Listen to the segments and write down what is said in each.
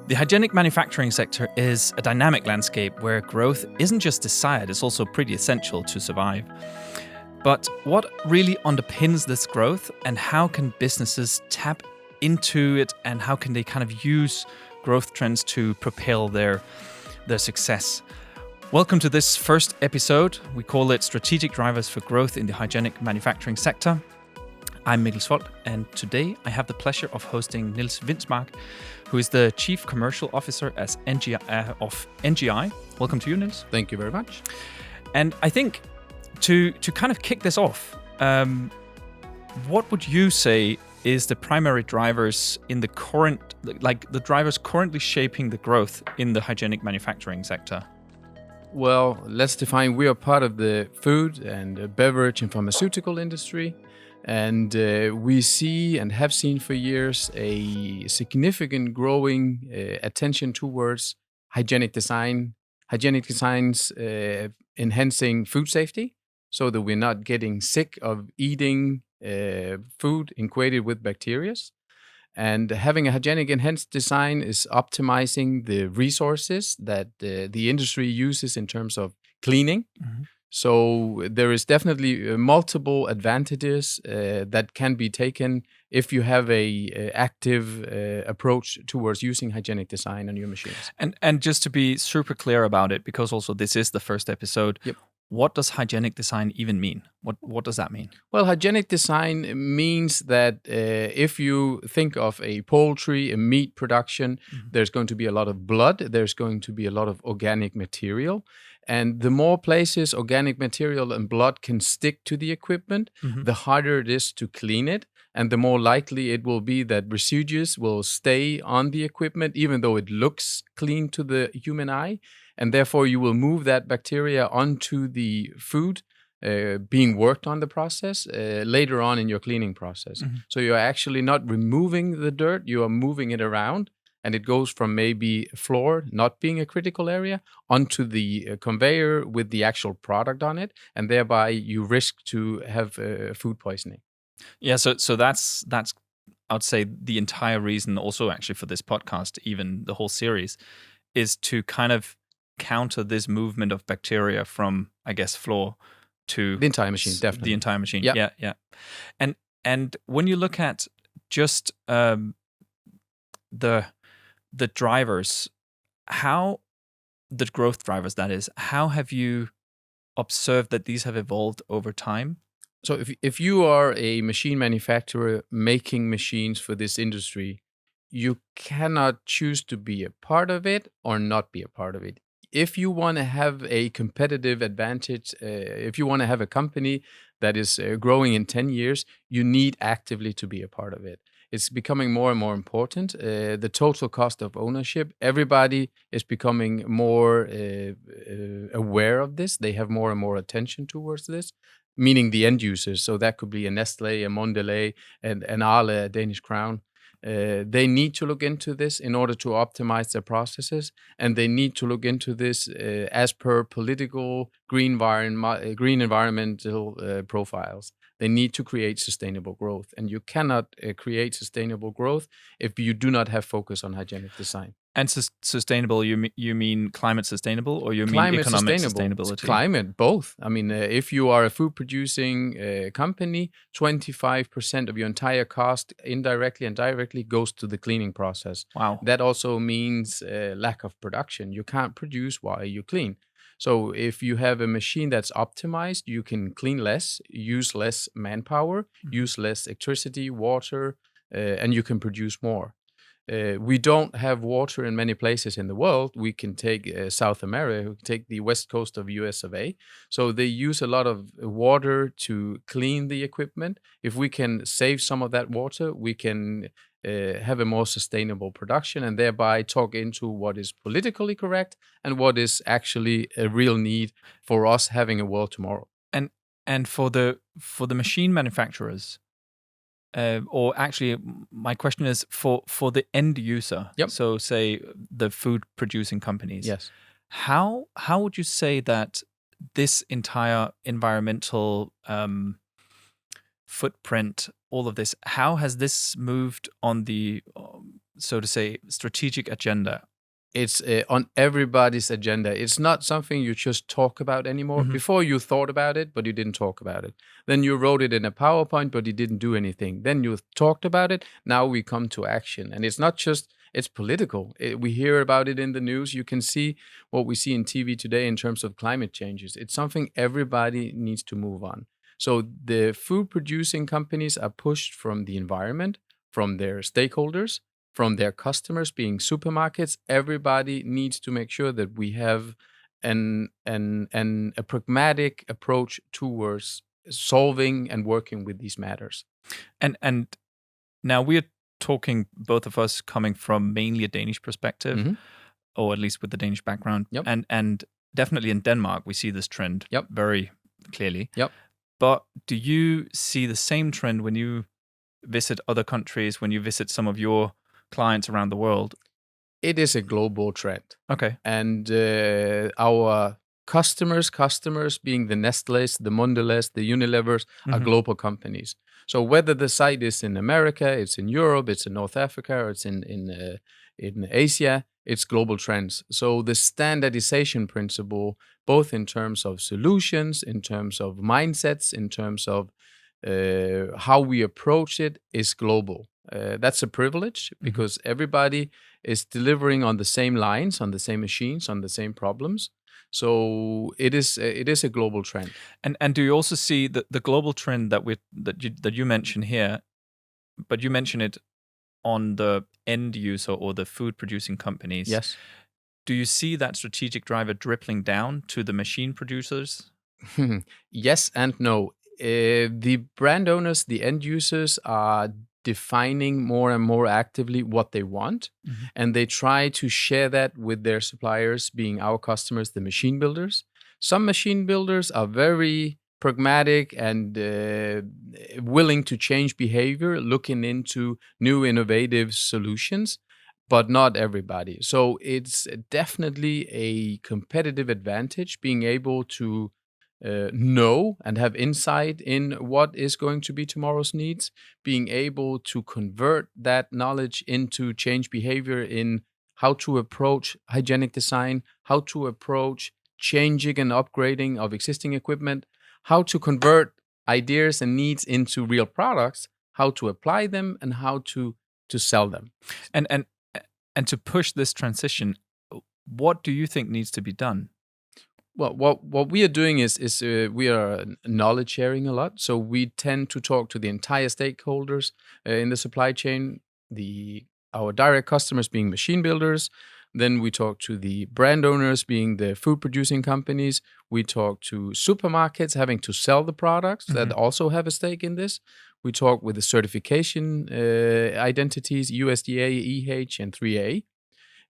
The hygienic manufacturing sector is a dynamic landscape where growth isn't just desired, it's also pretty essential to survive. But what really underpins this growth, and how can businesses tap into it, and how can they kind of use growth trends to propel their success? Welcome to this first episode. We call it Strategic Drivers for Growth in the Hygienic Manufacturing Sector. I'm Mikkel Svold, and today I have the pleasure of hosting Niels Vindsmark, who is the Chief Commercial Officer of NGI. Welcome to you, Niels. Thank you very much. And I think to kind of kick this off, what would you say is the primary drivers in the current, like the drivers currently shaping the growth in the hygienic manufacturing sector? Well, let's define. We are part of the food and beverage and pharmaceutical industry. And we see and have seen for years a significant growing attention towards hygienic design, hygienic designs enhancing food safety so that we're not getting sick of eating food incubated with bacteria. And having a hygienic enhanced design is optimizing the resources that the industry uses in terms of cleaning. Mm-hmm. So there is definitely multiple advantages that can be taken if you have a active approach towards using hygienic design on your machines. And just to be super clear about it, because also this is the first episode, yep. What does hygienic design even mean? What does that mean? Well, hygienic design means that if you think of a poultry, a meat production, mm-hmm. there's going to be a lot of blood, there's going to be a lot of organic material. And the more places organic material and blood can stick to the equipment, mm-hmm. the harder it is to clean it. And the more likely it will be that residues will stay on the equipment, even though it looks clean to the human eye. And therefore, you will move that bacteria onto the food being worked on the process later on in your cleaning process. Mm-hmm. So you're actually not removing the dirt, you are moving it around. And it goes from maybe floor not being a critical area onto the conveyor with the actual product on it. And thereby you risk to have food poisoning. Yeah, so that's I would say the entire reason also actually for this podcast, even the whole series, is to kind of counter this movement of bacteria from, I guess, floor to the entire machine, definitely. The entire machine, yeah. And when you look at just the drivers, how the growth drivers, that is, how have you observed that these have evolved over time? So if you are a machine manufacturer making machines for this industry, you cannot choose to be a part of it or not be a part of it. If you want to have a competitive advantage, if you want to have a company that is growing in 10 years, you need actively to be a part of it. It's becoming more and more important. The total cost of ownership, everybody is becoming more aware of this. They have more and more attention towards this, meaning the end users. So that could be a Nestle, a Mondelez, an Arla, a Danish Crown. They need to look into this in order to optimize their processes, and they need to look into this as per political green environmental profiles. They need to create sustainable growth, and you cannot create sustainable growth if you do not have focus on hygienic design. And sustainable, you mean climate sustainable, or you mean economic sustainability? It's climate, both. I mean, if you are a food-producing company, 25% of your entire cost, indirectly and directly, goes to the cleaning process. Wow. That also means lack of production. You can't produce while you clean. So if you have a machine that's optimized, you can clean less, use less manpower, mm-hmm. use less electricity, water, and you can produce more. We don't have water in many places in the world. We can take South America, we can take the west coast of US of A. So they use a lot of water to clean the equipment. If we can save some of that water, we can have a more sustainable production and thereby talk into what is politically correct and what is actually a real need for us having a world tomorrow. And for the machine manufacturers, or actually, my question is for the end user. Yep. So, say the food producing companies. Yes. How would you say that this entire environmental footprint, all of this. How has this moved on the, so to say, strategic agenda? It's on everybody's agenda. It's not something you just talk about anymore. Mhm. Before you thought about it, but you didn't talk about it. Then you wrote it in a PowerPoint, but you didn't do anything. Then you talked about it. Now we come to action. And it's not just, it's political. We hear about it in the news. You can see what we see in TV today in terms of climate changes. It's something everybody needs to move on. So the food producing companies are pushed from the environment, from their stakeholders, from their customers, being supermarkets. Everybody needs to make sure that we have a pragmatic approach towards solving and working with these matters. And now we're talking, both of us, coming from mainly a Danish perspective, Mhm. or at least with the Danish background. Yep. And definitely in Denmark, we see this trend Yep. very clearly. Yep. But do you see the same trend when you visit other countries, when you visit some of your clients around the world? It is a global trend. Okay. And our customers being the Nestlés, the Mondelez, the Unilevers, are Mhm. global companies. So whether the site is in America, it's in Europe, it's in North Africa, or it's in Asia, it's global trends. So the standardization principle, both in terms of solutions, in terms of mindsets, in terms of how we approach it, is global. That's a privilege because everybody is delivering on the same lines, on the same machines, on the same problems. So it is a global trend. And do you also see the global trend that you mention here, but you mention it on the end user or the food producing companies? Yes. Do you see that strategic driver dribbling down to the machine producers? Yes and no. The brand owners, the end users, are defining more and more actively what they want, and they try to share that with their suppliers, being our customers, the machine builders. Some machine builders are very pragmatic and willing to change behavior, looking into new innovative solutions, but not everybody. So it's definitely a competitive advantage being able to know and have insight in what is going to be tomorrow's needs, being able to convert that knowledge into change behavior in how to approach hygienic design, how to approach changing and upgrading of existing equipment, how to convert ideas and needs into real products, how to apply them, and how to sell them. And and to push this transition, what do you think needs to be done? Well, what we are doing is we are knowledge sharing a lot. So we tend to talk to the entire stakeholders in the supply chain, our direct customers being machine builders. Then we talk to the brand owners, being the food producing companies. We talk to supermarkets having to sell the products that also have a stake in this. We talk with the certification identities, USDA, EH, and 3A.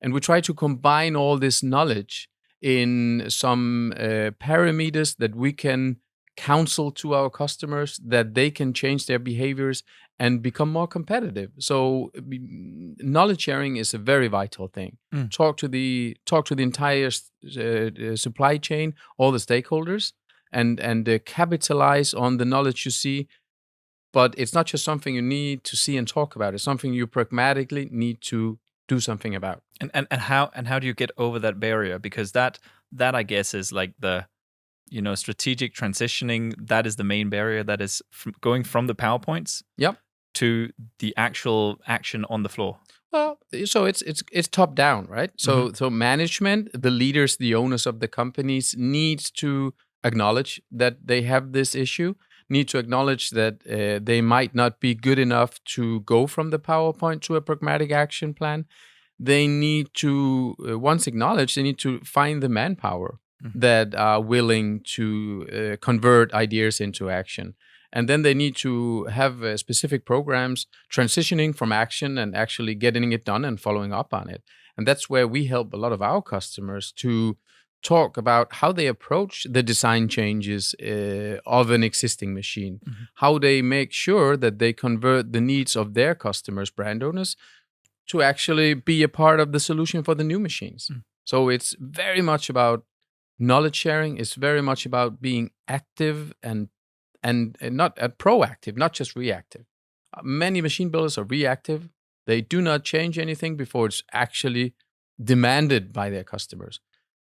And we try to combine all this knowledge in some parameters that we can counsel to our customers that they can change their behaviors and become more competitive. So knowledge sharing is a very vital thing. Talk to the entire supply chain, all the stakeholders, and capitalize on the knowledge you see. But it's not just something you need to see and talk about. It's something you pragmatically need to do something about. And how do you get over that barrier? Because that I guess is like the strategic transitioning. That is the main barrier. That is going from the PowerPoints Yep. to the actual action on the floor. Well, so it's top down, right? So management, the leaders, the owners of the companies needs to acknowledge that they have this issue, need to acknowledge that they might not be good enough to go from the PowerPoint to a pragmatic action plan. They need to, once acknowledged, they need to find the manpower that are willing to convert ideas into action. And then they need to have specific programs transitioning from action and actually getting it done and following up on it. And that's where we help a lot of our customers to talk about how they approach the design changes of an existing machine, how they make sure that they convert the needs of their customers, brand owners, to actually be a part of the solution for the new machines. So it's very much about knowledge sharing. It's very much about being active and and not proactive, not just reactive. Many machine builders are reactive. They do not change anything before it's actually demanded by their customers.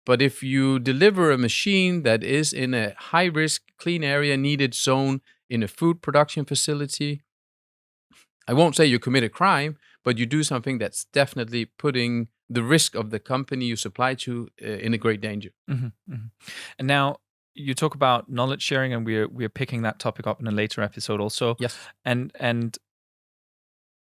But if you deliver a machine that is in a high-risk, clean area needed zone in a food production facility, I won't say you commit a crime, but you do something that's definitely putting the risk of the company you supply to in a great danger. And now you talk about knowledge sharing, and we're picking that topic up in a later episode also. Yes. And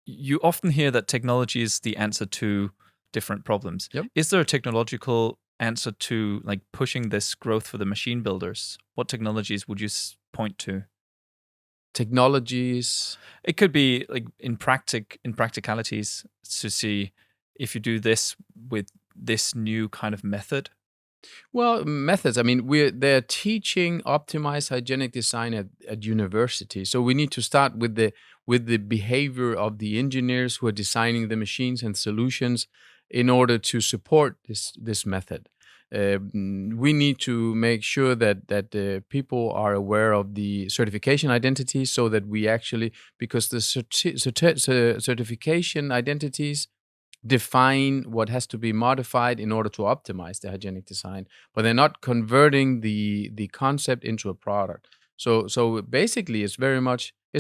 you often hear that technology is the answer to different problems. Yep. Is there a technological answer to like pushing this growth for the machine builders? What technologies would you point to? Technologies. It could be like in practicalities to see if you do this with this new kind of method. Well, methods. I mean, they're teaching optimized hygienic design at university, so we need to start with the behavior of the engineers who are designing the machines and solutions in order to support this method. We need to make sure that people are aware of the certification identities, so that we actually, because the certification identities define what has to be modified in order to optimize the hygienic design, but they're not converting the concept into a product. So basically, it's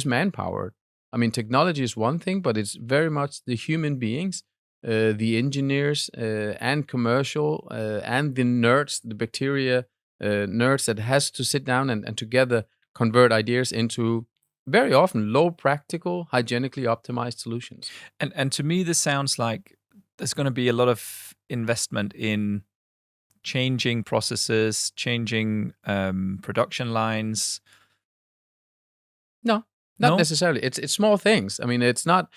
manpower. I mean, technology is one thing, but it's very much the human beings, the engineers, and commercial, and the nerds, the bacteria nerds that has to sit down and together convert ideas into very often low practical, hygienically optimized solutions. And to me, this sounds like there's going to be a lot of investment in changing processes, changing production lines. Not No? necessarily. It's small things. I mean, it's not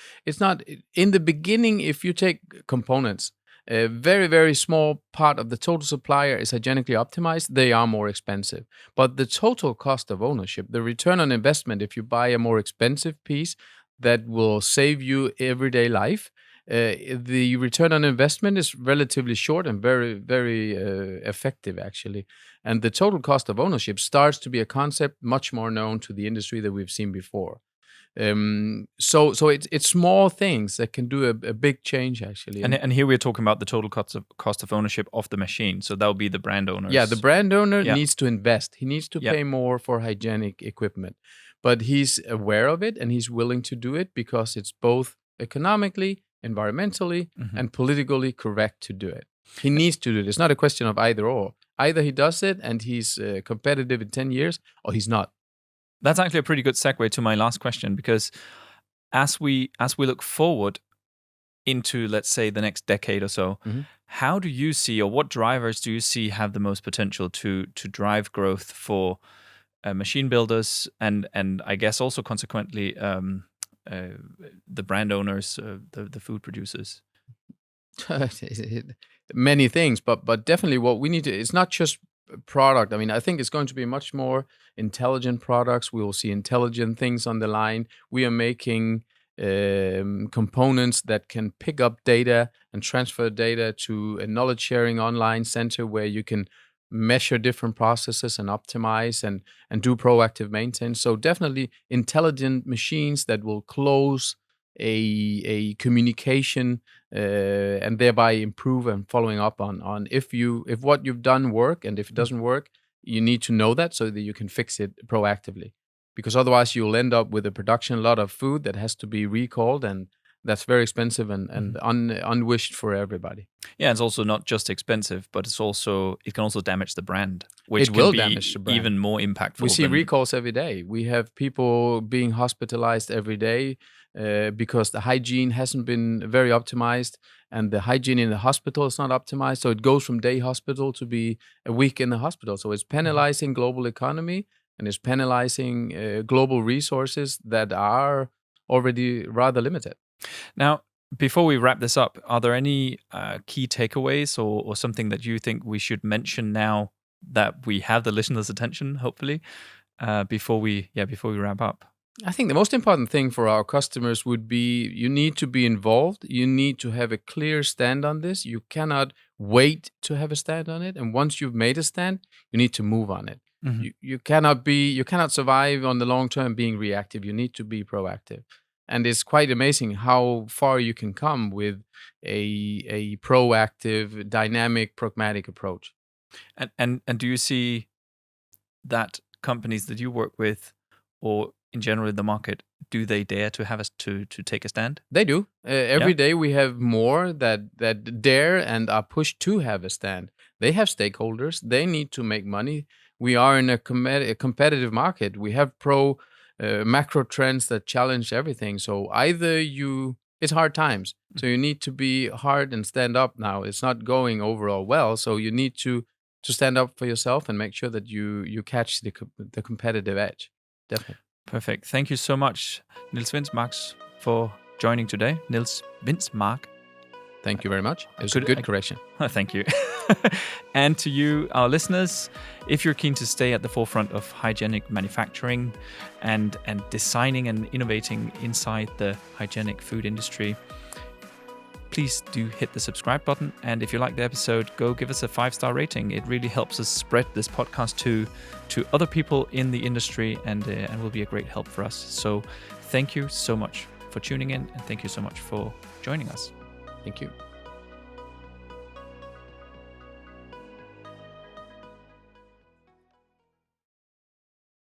in the beginning. If you take components, a very, very small part of the total supplier is hygienically optimized, they are more expensive. But the total cost of ownership, the return on investment, if you buy a more expensive piece that will save you everyday life, the return on investment is relatively short and very, very effective, actually. And the total cost of ownership starts to be a concept much more known to the industry than we've seen before. So it's small things that can do a big change, actually. And here we're talking about the total cost of ownership of the machine. So that would be the brand owners. Yeah, the brand owner Yeah. needs to invest. He needs to Yeah. pay more for hygienic equipment. But he's aware of it and he's willing to do it because it's both economically, environmentally, and politically correct to do it. He needs to do it. It's not a question of either or. Either he does it and he's competitive in 10 years, or he's not. That's actually a pretty good segue to my last question, because as we look forward into, let's say, the next decade or so, how do you see, or what drivers do you see have the most potential to drive growth for machine builders and I guess also consequently the brand owners, the food producers? Many things, but definitely what we need to, it's not just product. I mean, I think it's going to be much more intelligent products. We will see intelligent things on the line. We are making components that can pick up data and transfer data to a knowledge sharing online center where you can measure different processes and optimize and do proactive maintenance. So definitely intelligent machines that will close a communication and thereby improve and following up on if what you've done work, and if it doesn't work, you need to know that so that you can fix it proactively. Because otherwise you'll end up with a production lot of food that has to be recalled, and that's very expensive and unwished for everybody. Yeah, it's also not just expensive, but it can also damage the brand, which It can will be damage the brand. even more impactful. We see recalls every day. We have people being hospitalized every day because the hygiene hasn't been very optimized, and the hygiene in the hospital is not optimized. So it goes from day hospital to be a week in the hospital. So it's penalizing global economy, and it's penalizing global resources that are already rather limited. Now, before we wrap this up, are there any key takeaways or something that you think we should mention now that we have the listeners' attention, hopefully, before we wrap up? I think the most important thing for our customers would be you need to be involved. You need to have a clear stand on this. You cannot wait to have a stand on it. And once you've made a stand, you need to move on it. You cannot survive on the long term being reactive. You need to be proactive. And it's quite amazing how far you can come with a proactive, dynamic, pragmatic approach. And do you see that companies that you work with, or in general in the market, do they dare to have us to take a stand? They do. Every day we have more that dare and are pushed to have a stand. They have stakeholders. They need to make money. We are in a competitive market. We have macro trends that challenge everything. So it's hard times. So you need to be hard and stand up now. It's not going overall well. So you need to stand up for yourself and make sure that you catch the competitive edge. Definitely. Perfect. Thank you so much, Niels Vindsmark, for joining today. Niels Vindsmark. Thank you very much. It was a good correction. Thank you. And to you, our listeners, if you're keen to stay at the forefront of hygienic manufacturing and designing and innovating inside the hygienic food industry, please do hit the subscribe button. And if you like the episode, go give us a 5-star rating. It really helps us spread this podcast to other people in the industry and will be a great help for us. So thank you so much for tuning in, and thank you so much for joining us. Thank you.